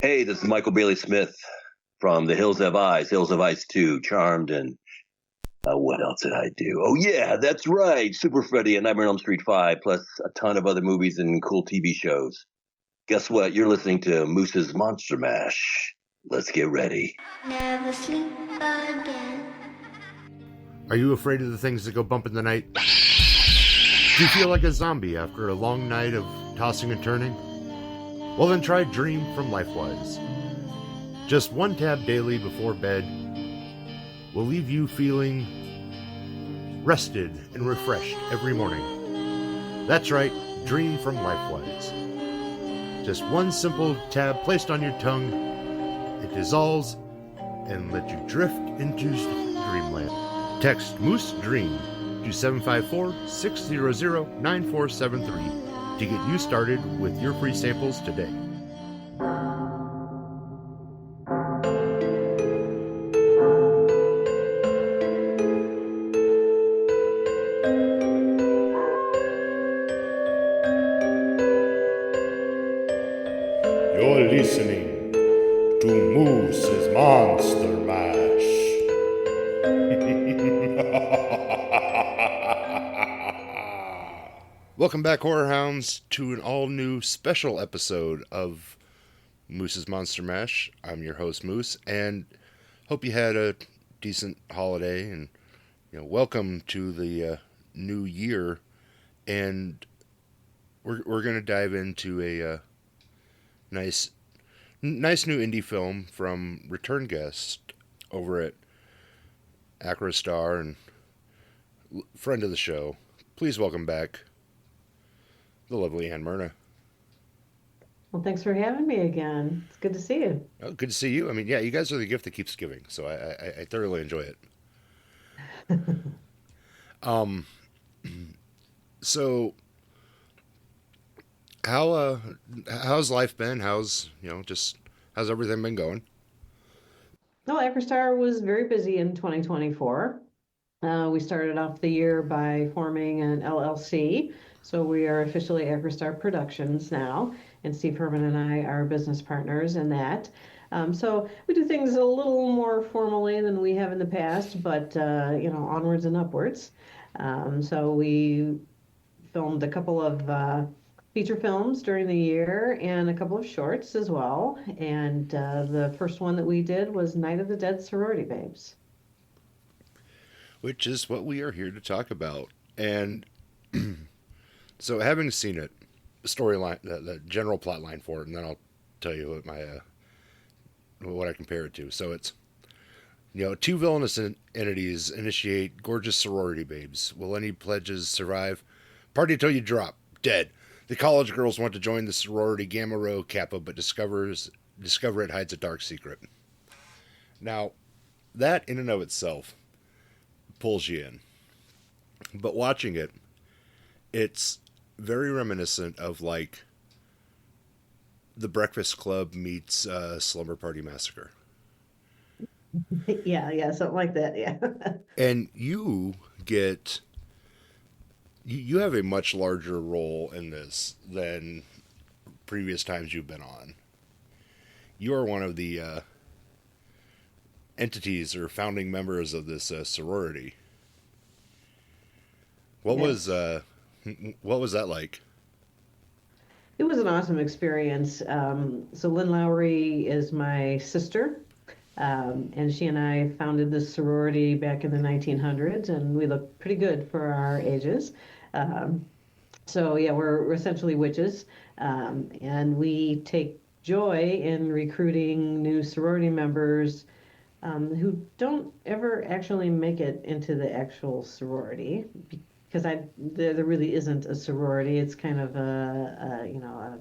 Hey, this is Michael Bailey Smith from The Hills Have Eyes, Hills Have Eyes 2, Charmed, and what else did I do? Oh, yeah, that's right. Super Freddy and Nightmare on Elm Street 5, plus a ton of other movies and cool TV shows. Guess what? You're listening to Moose's Monster Mash. Let's get ready. Never sleep again. Are you afraid of the things that go bump in the night? Do you feel like a zombie after a long night of tossing and turning? Well, then try Dream from Lifewise. Just one tab daily before bed will leave you feeling rested and refreshed every morning. That's right, Dream from Lifewise. Just one simple tab placed on your tongue, it dissolves and lets you drift into dreamland. Text Moose Dream to 754-600-9473 to get you started with your free samples today. You're listening to Moose's Monster Mash. Welcome back, Horror Hounds, to an all-new special episode of Moose's Monster Mash. I'm your host, Moose, and hope you had a decent holiday, and welcome to the new year. And we're going to dive into a nice new indie film from return guest over at Acrostar and friend of the show. Please welcome back the lovely Ann Myrna. Well, thanks for having me again. It's good to see you. Oh, good to see you. I mean, yeah, you guys are the gift that keeps giving, so I thoroughly enjoy it. So how's life been? How's everything been going? Well, Acrostar was very busy in 2024. We started off the year by forming an LLC. So we are officially Acrostar Productions now, and Steve Herman and I are business partners in that. So we do things a little more formally than we have in the past, but onwards and upwards. So we filmed a couple of feature films during the year and a couple of shorts as well. And the first one that we did was Night of the Dead Sorority Babes, which is what we are here to talk about. And so, having seen it, the storyline, the general plot line for it, and then I'll tell you what what I compare it to. So it's, two villainous entities initiate gorgeous sorority babes. Will any pledges survive? Party till you drop. Dead. The college girls want to join the sorority Gamma Rho Kappa, but discover it hides a dark secret. Now, that in and of itself pulls you in. But watching it, it's very reminiscent of like The Breakfast Club meets Slumber Party Massacre. Yeah, something like that, yeah. And you have a much larger role in this than previous times you've been on. You are one of the entities or founding members of this sorority. What was that like? It was an awesome experience. So Lynn Lowry is my sister, and she and I founded this sorority back in the 1900s, and we look pretty good for our ages. So yeah, we're essentially witches, and we take joy in recruiting new sorority members who don't ever actually make it into the actual sorority. Because there really isn't a sorority. It's kind of a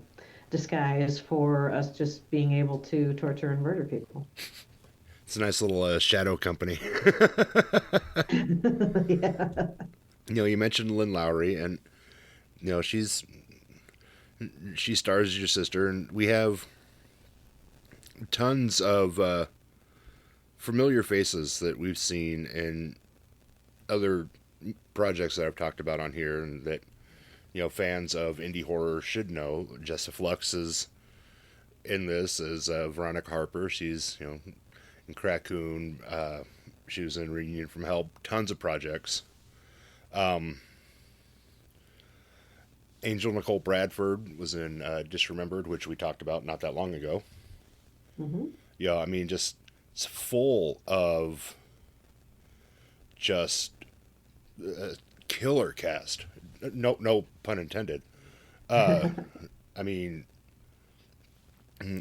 disguise for us just being able to torture and murder people. It's a nice little shadow company. Yeah. You mentioned Lynn Lowry, and she stars as your sister, and we have tons of familiar faces that we've seen in other projects that I've talked about on here, and that fans of indie horror should know. Jessa Flux is in this is Veronica Harper. She's, in Crackoon. She was in Reunion from Hell. Tons of projects. Angel Nicole Bradford was in Disremembered, which we talked about not that long ago. Mm-hmm. Yeah, I mean, just it's full of just killer cast. No pun intended. I mean,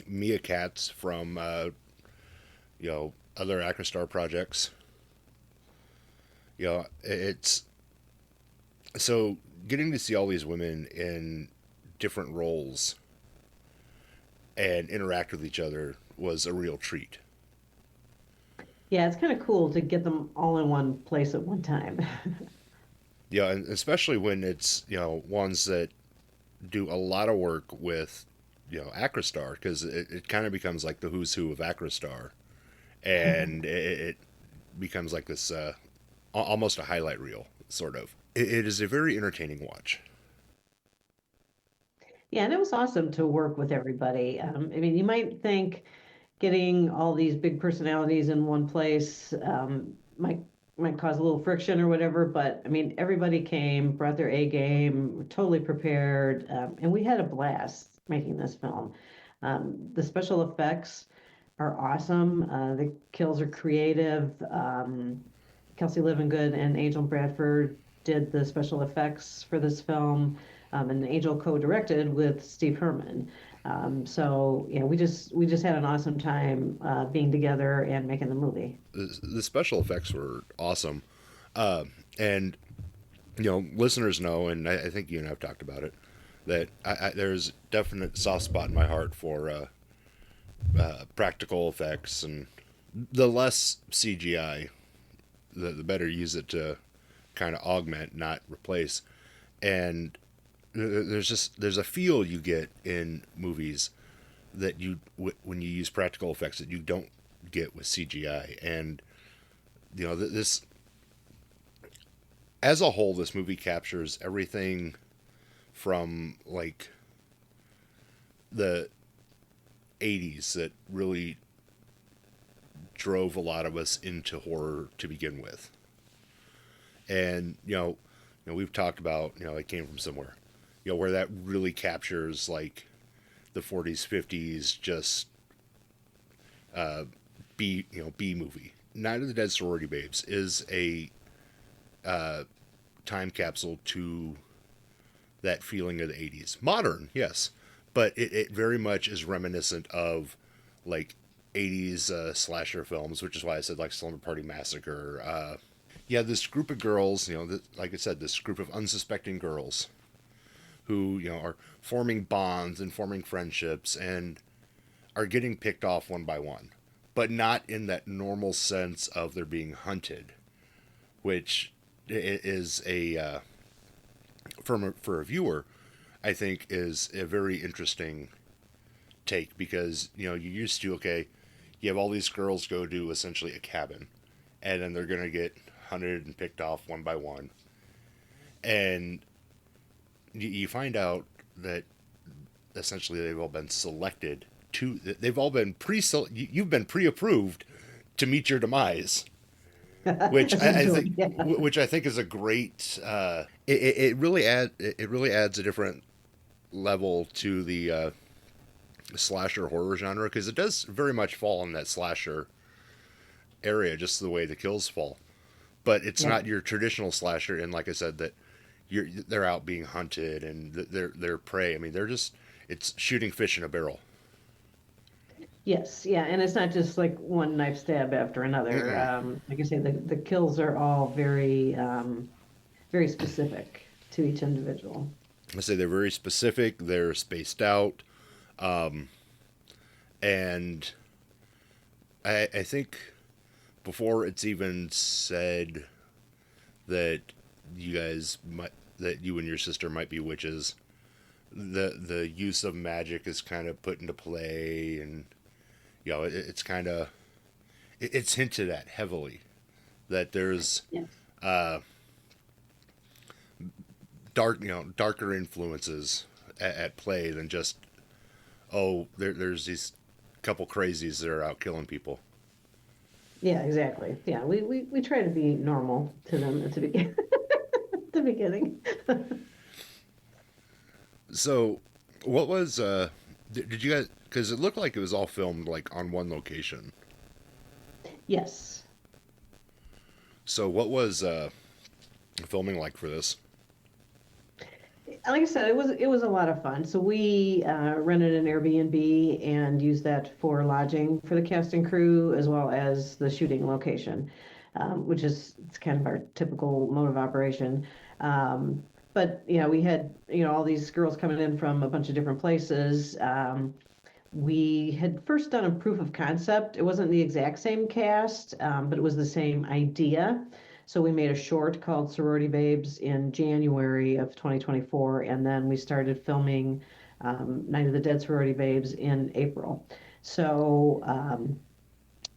Mia Katz from other Acrostar projects. It's so getting to see all these women in different roles and interact with each other was a real treat. Yeah, it's kind of cool to get them all in one place at one time. Yeah, and especially when it's ones that do a lot of work with Acrostar, because it kind of becomes like the who's who of Acrostar, and it becomes like this almost a highlight reel sort of. It is a very entertaining watch. Yeah, and it was awesome to work with everybody. I mean, you might think getting all these big personalities in one place might cause a little friction or whatever, but I mean, everybody came, brought their A game, were totally prepared, and we had a blast making this film. The special effects are awesome. The kills are creative. Kelsey Livingood and Angel Bradford did the special effects for this film, and Angel co-directed with Steve Herman. So yeah, we just had an awesome time being together and making the movie. The special effects were awesome, and listeners know, and I think you and I've talked about it, that there's definite soft spot in my heart for practical effects, and the less CGI, the better use it to kind of augment, not replace. And there's a feel you get in movies that when you use practical effects that you don't get with CGI. And this as a whole, this movie captures everything from like the 80s that really drove a lot of us into horror to begin with. And we've talked about it came from somewhere, where that really captures like the 40s, 50s, just B movie. Night of the Dead Sorority Babes is a time capsule to that feeling of the 80s. Modern, yes, but it very much is reminiscent of like 80s slasher films, which is why I said like Slumber Party Massacre. This group of girls, like I said, this group of unsuspecting girls who, are forming bonds and forming friendships and are getting picked off one by one, but not in that normal sense of they're being hunted, which is for a viewer, I think is a very interesting take, because, you used to, you have all these girls go to essentially a cabin, and then they're going to get hunted and picked off one by one. And you find out that essentially they've all been selected they've all been you've been pre-approved to meet your demise, which I think is a great, it really adds a different level to the slasher horror genre, because it does very much fall in that slasher area, just the way the kills fall. But it's not your traditional slasher, and like I said, that they're out being hunted and they're prey. I mean, it's shooting fish in a barrel. Yes, yeah, and it's not just like one knife stab after another. Like I say, the kills are all very very specific to each individual. I say they're very specific. They're spaced out, and I think before it's even said that you and your sister might be witches, the use of magic is kind of put into play, and it's kind of it's hinted at heavily that there's darker influences at play than just oh, there's these couple crazies that are out killing people. Yeah, exactly. Yeah, we try to be normal to them at the begin the beginning. So, what was did you guys? Because it looked like it was all filmed like on one location. Yes. So, what was filming like for this? Like I said, it was a lot of fun. So we rented an Airbnb and used that for lodging for the cast and crew, as well as the shooting location, which is it's kind of our typical mode of operation. But yeah, we had all these girls coming in from a bunch of different places. We had first done a proof of concept. It wasn't the exact same cast, but it was the same idea. So we made a short called Sorority Babes in January of 2024, and then we started filming Night of the Dead Sorority Babes in April. So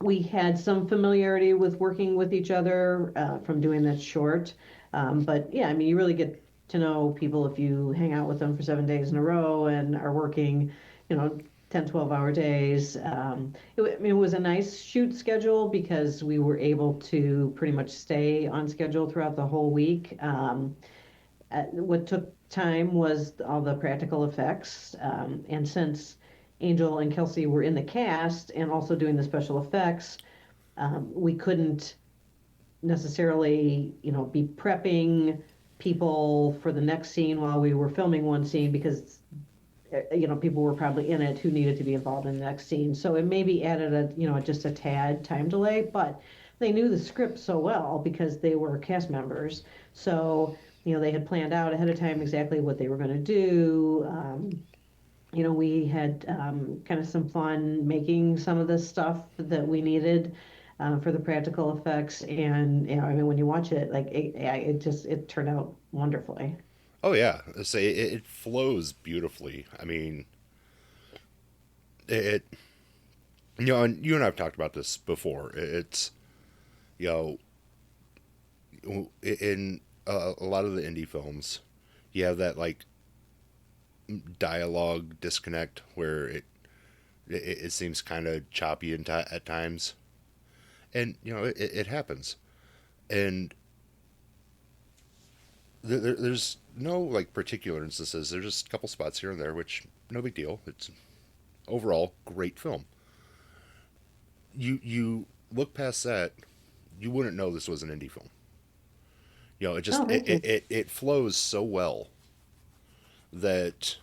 we had some familiarity with working with each other from doing that short. But yeah, I mean, you really get to know people if you hang out with them for 7 days in a row and are working, you know, 10, 12-hour days. I mean, it was a nice shoot schedule because we were able to pretty much stay on schedule throughout the whole week. What took time was all the practical effects. And since Angel and Kelsey were in the cast and also doing the special effects, we couldn't necessarily, be prepping people for the next scene while we were filming one scene because people were probably in it who needed to be involved in the next scene. So it maybe added just a tad time delay, but they knew the script so well because they were cast members. So, they had planned out ahead of time exactly what they were going to do. We had kind of some fun making some of the stuff that we needed for the practical effects. And, I mean, when you watch it, like it turned out wonderfully. Oh yeah, say it flows beautifully. I mean, it and you and I've talked about this before. It's you know in a lot of the indie films, you have that like dialogue disconnect where it seems kind of choppy at times, and it happens, and there's no like particular instances. There's just a couple spots here and there, which no big deal. It's overall great film. You look past that, you wouldn't know this was an indie film. It just Oh, thank you. it flows so well that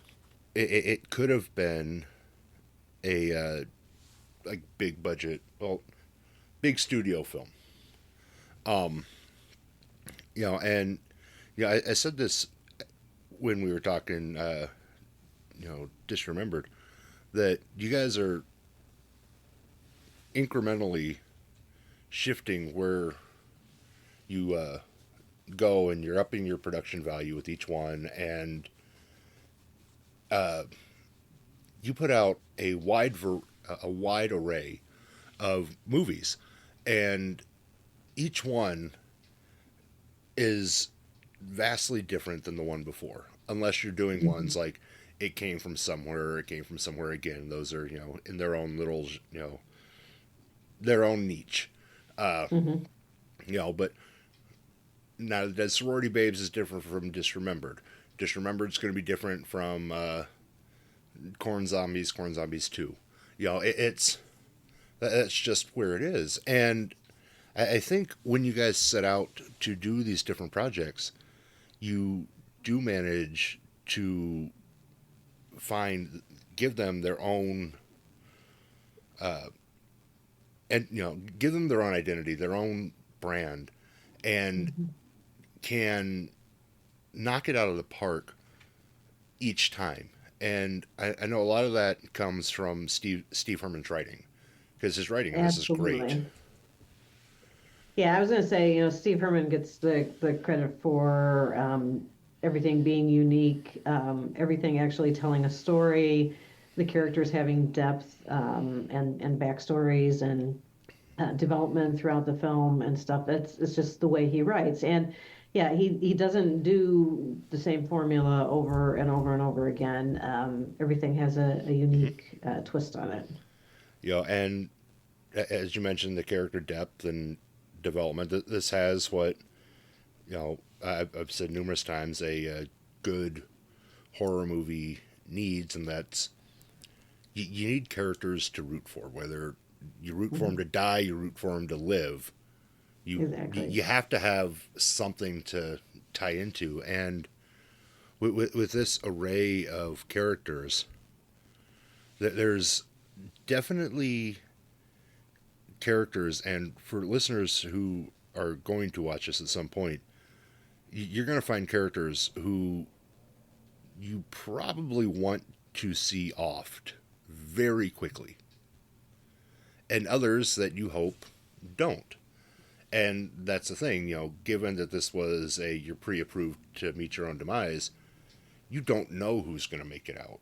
it could have been a like big budget, well, big studio film. Um, and I said this when we were talking, disremembered, that you guys are incrementally shifting where you go, and you're upping your production value with each one, and you put out a wide array of movies, and each one is vastly different than the one before, unless you're doing ones like it came from somewhere, it came from somewhere again. Those are in their own little their own niche. Hmm. But now Dead Sorority Babes is different from Disremembered. Disremembered is going to be different from Corn Zombies 2. It's that's just where it is. And I think when you guys set out to do these different projects, you do manage to give them their own, and give them their own identity, their own brand, and can knock it out of the park each time. And I know a lot of that comes from Steve Herman's writing, because his writing on this is great. Absolutely. Yeah, I was going to say, Steve Herman gets the credit for everything being unique, everything actually telling a story, the characters having depth and backstories and development throughout the film and stuff. It's just the way he writes. And, Yeah, he doesn't do the same formula over and over and over again. Everything has a unique twist on it. And as you mentioned, the character depth and development. This has what I've said numerous times a good horror movie needs, and that's you need characters to root for. Whether you root for them to die, you root for them to live. Exactly. You have to have something to tie into, and with this array of characters, there's definitely characters, and for listeners who are going to watch this at some point, you're going to find characters who you probably want to see offed very quickly, and others that you hope don't. And that's the thing, given that this was you're pre-approved to meet your own demise, you don't know who's going to make it out.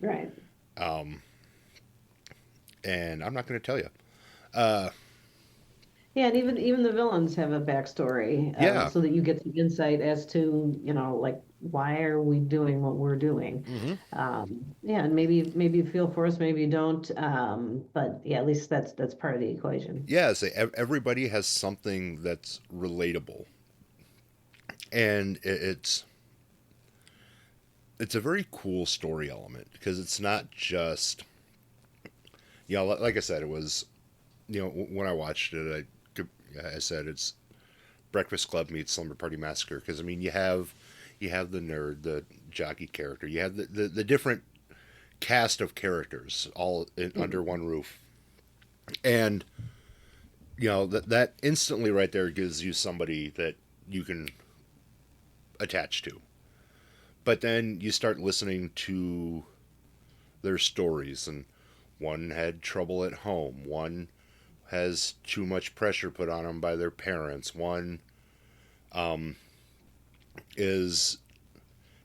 Right. And I'm not going to tell you. Yeah, and even the villains have a backstory, Yeah. so that you get some insight as to, like, why are we doing what we're doing? Yeah, and maybe you feel for us, maybe you don't. But yeah, at least that's part of the equation. Yeah, so everybody has something that's relatable. And it's a very cool story element because it's not just, like I said, it was, when I watched it, I said it's Breakfast Club meets Slumber Party Massacre because I mean you have the nerd, the jockey character, you have the different cast of characters all under one roof, and that instantly right there gives you somebody that you can attach to. But then you start listening to their stories, and one had trouble at home, one has too much pressure put on them by their parents, one is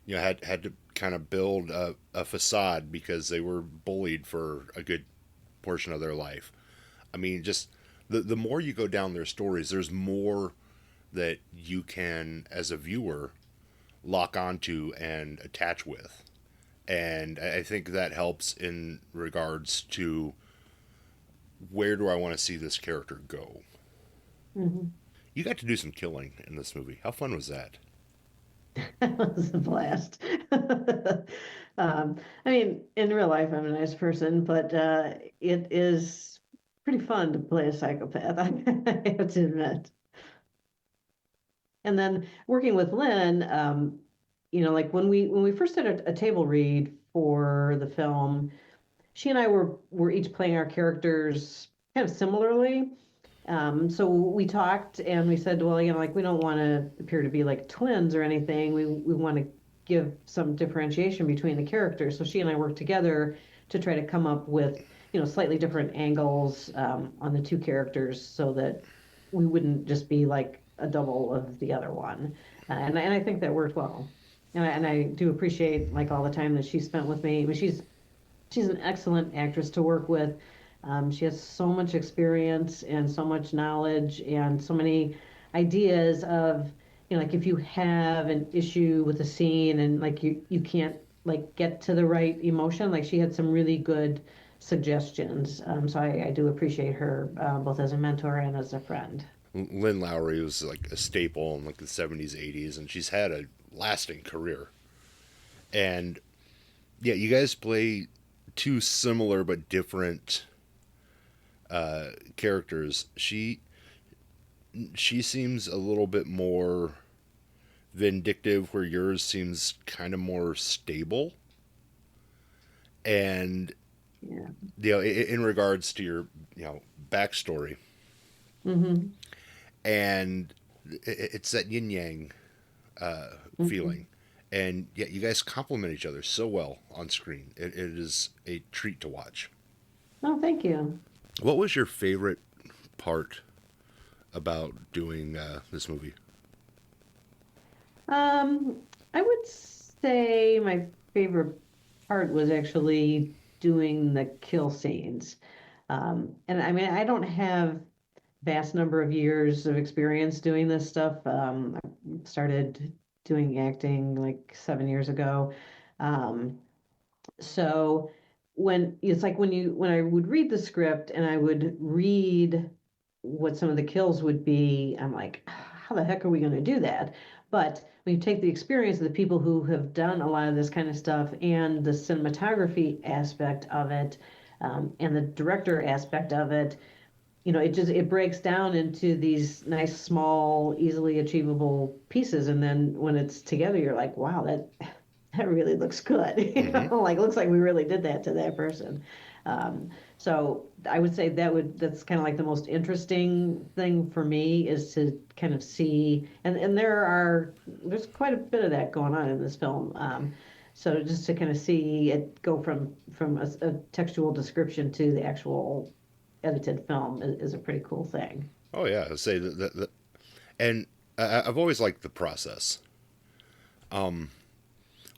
had to kind of build a facade because they were bullied for a good portion of their life. I mean, just the more you go down their stories, there's more that you can, as a viewer, lock onto and attach with. And I think that helps in regards to where do I want to see this character go. You got to do some killing in this movie. How fun was that? That was a blast. I mean, in real life, I'm a nice person, but it is pretty fun to play a psychopath, I have to admit. And then working with Lynn, like when we first did a table read for the film, she and I were each playing our characters kind of similarly. So we talked and we said, well, like we don't want to appear to be like twins or anything. We want to give some differentiation between the characters. So she and I worked together to try to come up with, slightly different angles on the two characters so that we wouldn't just be like a double of the other one. And I think that worked well. And I do appreciate like all the time that she spent with me. I mean, she's an excellent actress to work with. She has so much experience and so much knowledge and so many ideas of, like if you have an issue with a scene and like you can't like get to the right emotion, like she had some really good suggestions. So I do appreciate her both as a mentor and as a friend. Lynn Lowry was like a staple in like the 70s, 80s, and she's had a lasting career. And yeah, you guys play two similar but different characters. She seems a little bit more vindictive, where yours seems kind of more stable. And in regards to your backstory, and it's that yin yang feeling, and yet you guys complement each other so well on screen. It is a treat to watch. Oh, thank you. What was your favorite part about doing this movie? I would say my favorite part was actually doing the kill scenes. And I mean, I don't have vast number of years of experience doing this stuff. I started doing acting like 7 years ago. Um, so when it's like when I would read the script and I would read what some of the kills would be, I'm like, how the heck are we going to do that? But when you take the experience of the people who have done a lot of this kind of stuff and the cinematography aspect of it, and the director aspect of it, it breaks down into these nice, small, easily achievable pieces. And then when it's together, you're like, wow, that really looks good. Mm-hmm. Like looks like we really did that to that person. So I would say that's kind of like the most interesting thing for me is to kind of see, and there's quite a bit of that going on in this film. So just to kind of see it go from a textual description to the actual edited film is a pretty cool thing. Oh yeah, I say and I've always liked the process.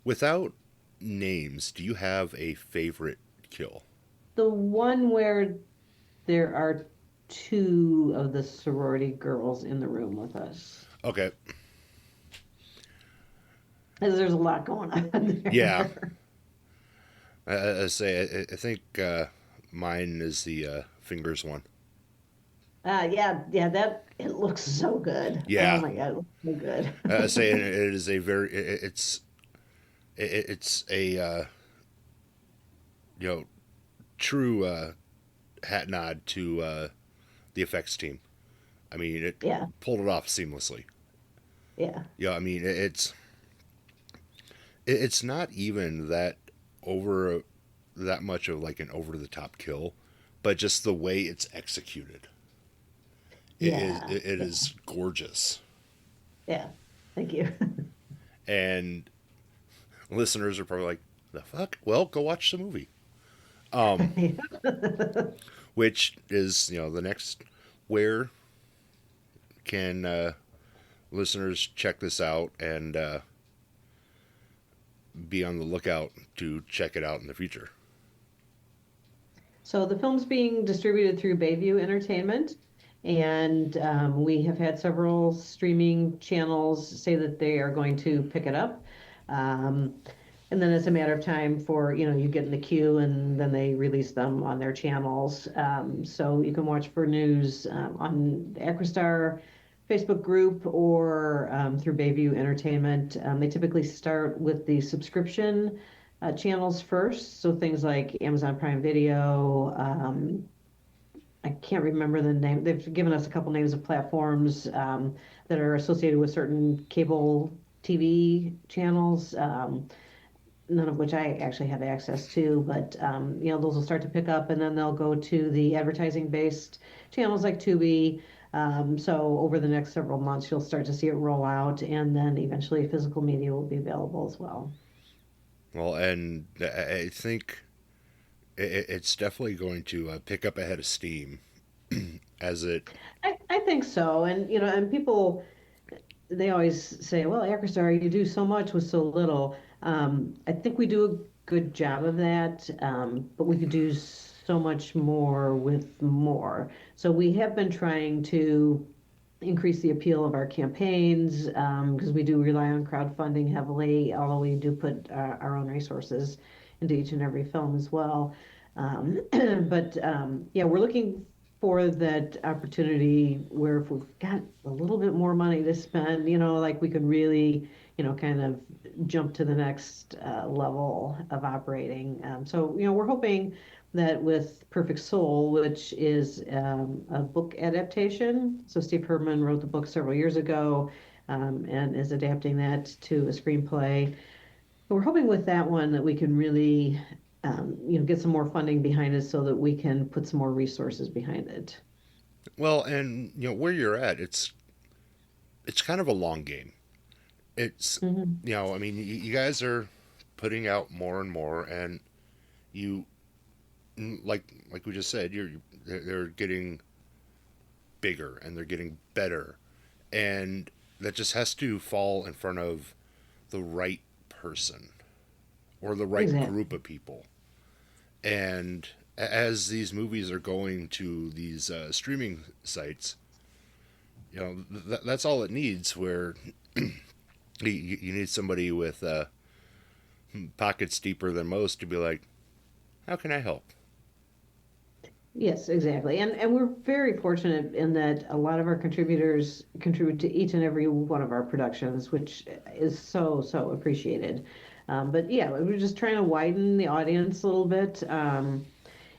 Without names, do you have a favorite kill? The one where there are two of the sorority girls in the room with us. Okay. Because there's a lot going on there. Yeah. I say I think mine is the fingers one. Yeah, that it looks so good. Yeah. Oh my God, it looks so good. I say it is a very it's a true hat nod to the effects team. I mean, it Yeah, pulled it off seamlessly. yeah, Yeah, I mean, it's not even that over that much of like an over the top kill, but just the way it's executed. yeah, It is gorgeous. yeah. Thank you. And listeners are probably like, the fuck? Well, go watch the movie. Which is, the next, where can listeners check this out and be on the lookout to check it out in the future? So the film's being distributed through Bayview Entertainment, and we have had several streaming channels say that they are going to pick it up. Um, and then it's a matter of time for, you get in the queue and then they release them on their channels. So you can watch for news on the Acrostar Facebook group or through Bayview Entertainment. They typically start with the subscription channels first. So things like Amazon Prime Video. I can't remember the name. They've given us a couple names of platforms that are associated with certain cable TV channels. None of which I actually have access to, but those will start to pick up, and then they'll go to the advertising-based channels like Tubi. So over the next several months, you'll start to see it roll out, and then eventually physical media will be available as well. Well, and I think it's definitely going to pick up ahead of steam as it. I think so, and people they always say, well, Acrostar, you do so much with so little. I think we do a good job of that, but we could do so much more with more. So we have been trying to increase the appeal of our campaigns because we do rely on crowdfunding heavily, although we do put our own resources into each and every film as well. But yeah, we're looking for that opportunity where if we've got a little bit more money to spend, like we could really, kind of jump to the next level of operating. So, we're hoping that with Perfect Soul, which is a book adaptation. So Steve Herman wrote the book several years ago and is adapting that to a screenplay. But we're hoping with that one that we can really, get some more funding behind it so that we can put some more resources behind it. Well, and where you're at, it's kind of a long game. It's Mm-hmm. I mean, you guys are putting out more and more, and you like we just said, they're getting bigger and they're getting better, and that just has to fall in front of the right person or the right Exactly. group of people. And as these movies are going to these streaming sites, that's all it needs. Where you need somebody with pockets deeper than most to be like, how can I help? Yes, exactly. And we're very fortunate in that a lot of our contributors contribute to each and every one of our productions, which is so appreciated. But yeah, we're just trying to widen the audience a little bit,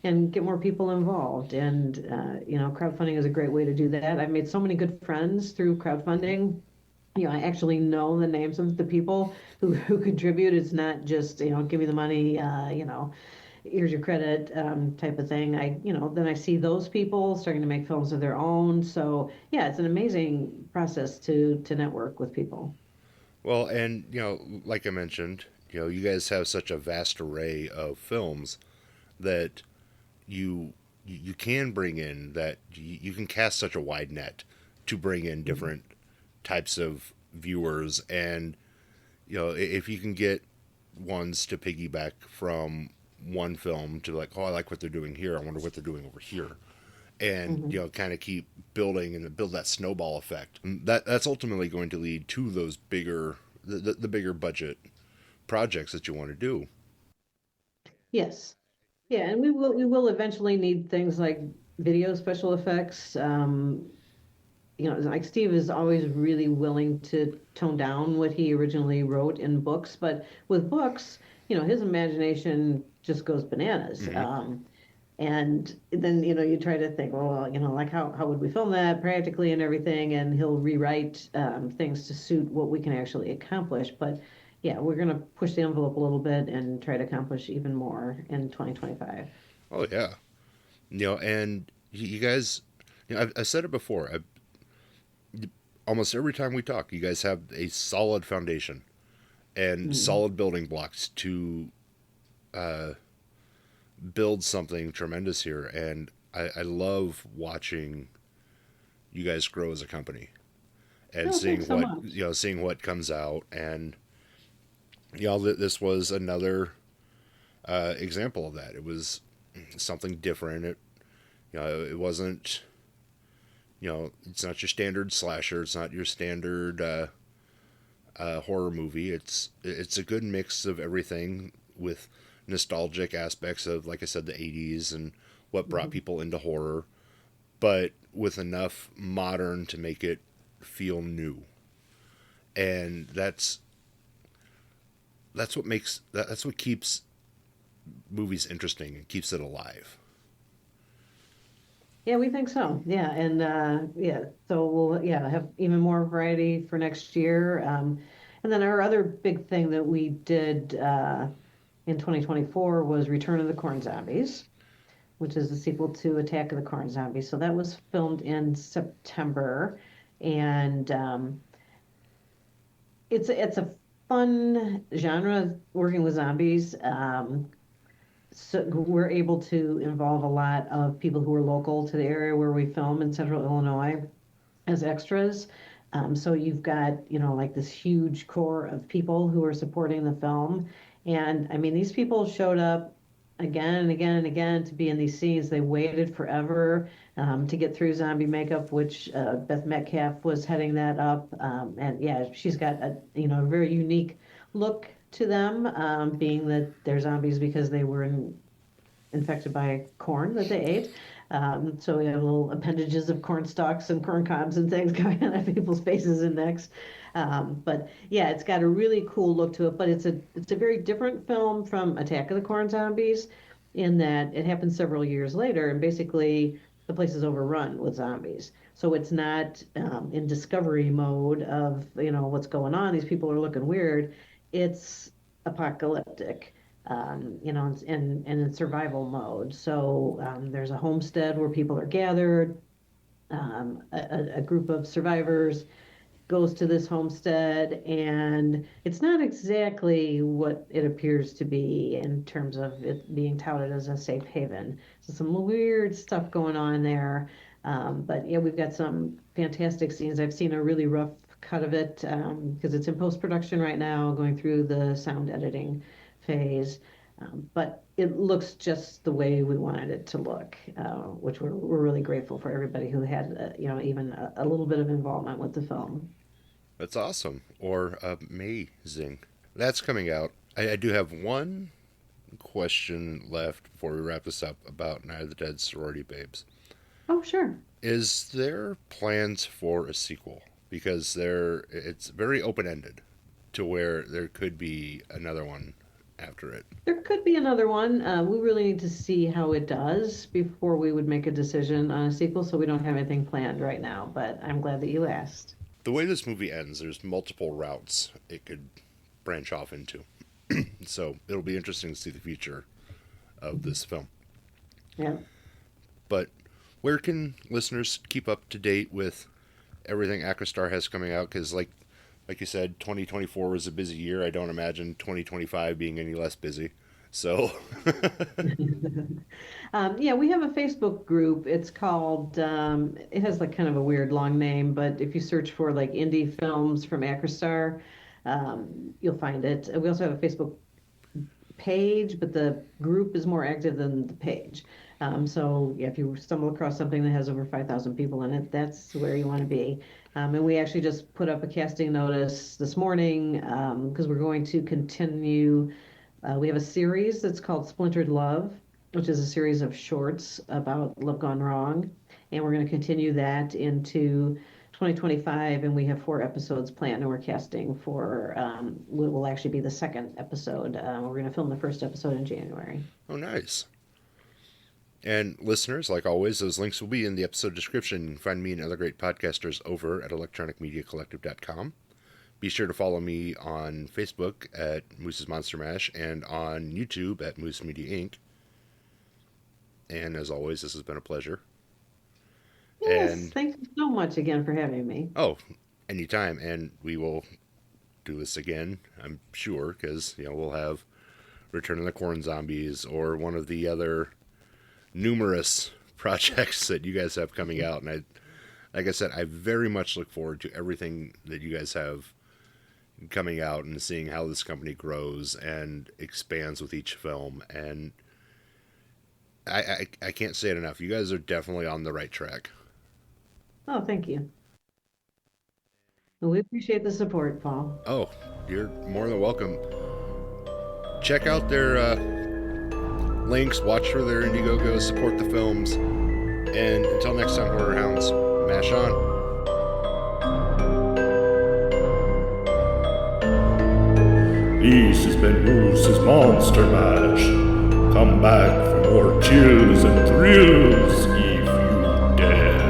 and get more people involved. And crowdfunding is a great way to do that. I've made so many good friends through crowdfunding. I actually know the names of the people who contribute. It's not just, give me the money, here's your credit, type of thing. Then I see those people starting to make films of their own. So yeah, it's an amazing process to network with people. Well, and like I mentioned, you guys have such a vast array of films that you can bring in, that you can cast such a wide net to bring in different types of viewers. And if you can get ones to piggyback from one film to like, oh, I like what they're doing here, I wonder what they're doing over here, and Hmm. kind of keep building and build that snowball effect. That's ultimately going to lead to those bigger the bigger budget projects that you want to do. Yes. Yeah, and we will eventually need things like video special effects. Like Steve is always really willing to tone down what he originally wrote in books, but with books, his imagination just goes bananas. Hmm. And then, you try to think, well, like how would we film that practically and everything? And he'll rewrite things to suit what we can actually accomplish. But yeah, we're going to push the envelope a little bit and try to accomplish even more in 2025. Oh yeah, and you guys, I've said it before. Almost every time we talk, you guys have a solid foundation and Mhm. solid building blocks to build something tremendous here. And I love watching you guys grow as a company and Oh, thanks so much. seeing what comes out. And this was another example of that. It was something different. It wasn't, it's not your standard slasher. It's not your standard horror movie. It's a good mix of everything, with nostalgic aspects of, like I said, the '80s and what brought Mhm. people into horror, but with enough modern to make it feel new. And that's what keeps movies interesting and keeps it alive. Yeah, we think so. Yeah, and yeah, so we'll have even more variety for next year. And then our other big thing that we did in 2024 was Return of the Corn Zombies, which is the sequel to Attack of the Corn Zombies. So that was filmed in September, and it's a fun genre working with zombies. So we're able to involve a lot of people who are local to the area where we film in central Illinois as extras. So you've got, like this huge core of people who are supporting the film. And I mean, these people showed up again and again and again to be in these scenes. They waited forever to get through zombie makeup, which Beth Metcalf was heading that up. And yeah, she's got a very unique look to them, being that they're zombies because they were infected by corn that they ate. So we have little appendages of corn stalks and corn cobs and things going on people's faces and necks. But yeah, it's got a really cool look to it. But it's a very different film from Attack of the Corn Zombies, in that it happens several years later, and basically the place is overrun with zombies. So it's not in discovery mode of what's going on. These people are looking weird. It's apocalyptic, and in survival mode. So there's a homestead where people are gathered. A group of survivors goes to this homestead, and it's not exactly what it appears to be in terms of it being touted as a safe haven. So some weird stuff going on there. But yeah, we've got some fantastic scenes. I've seen a really rough cut of it because it's in post production right now, going through the sound editing phase. But it looks just the way we wanted it to look, which we're really grateful for everybody who had, even a little bit of involvement with the film. That's awesome, or amazing. That's coming out. I do have one question left before we wrap this up about Night of the Dead Sorority Babes. Oh, sure. Is there plans for a sequel? Because it's very open-ended to where there could be another one after it. There could be another one. We really need to see how it does before we would make a decision on a sequel, so we don't have anything planned right now, but I'm glad that you asked. The way this movie ends, there's multiple routes it could branch off into. So it'll be interesting to see the future of this film. Yeah. But where can listeners keep up to date with everything Acrostar has coming out? Because like you said, 2024 was a busy year. I don't imagine 2025 being any less busy. So Yeah, we have a Facebook group. It's called, it has like kind of a weird long name, but if you search for like indie films from Acrostar, you'll find it. We also have a Facebook page, but the group is more active than the page. So yeah, if you stumble across something that has over 5,000 people in it, that's where you want to be. And we actually just put up a casting notice this morning because we're going to continue. We have a series that's called Splintered Love, which is a series of shorts about love gone wrong. And we're going to continue that into 2025, and we have 4 episodes planned, and we're casting for, will actually be the second episode. We're going to film the first episode in January. Oh, nice. And listeners, like always, those links will be in the episode description. You can find me and other great podcasters over at electronicmediacollective.com. Be sure to follow me on Facebook at Moose's Monster Mash and on YouTube at Moose Media Inc. And as always, this has been a pleasure. Yes, And thank you so much again for having me. oh, anytime. And we will do this again, I'm sure, because we'll have Return of the Corn Zombies or one of the other numerous projects that you guys have coming out. And like I said, I very much look forward to everything that you guys have coming out and seeing how this company grows and expands with each film. And I can't say it enough. You guys are definitely on the right track. Oh, thank you. Well, we appreciate the support, Paul. Oh, you're more than welcome. Check out their links, watch for their Indiegogo, support the films, and until next time, Horror Hounds, mash on. This has been Moose's Monster Mash. Come back for more chills and thrills if you dare.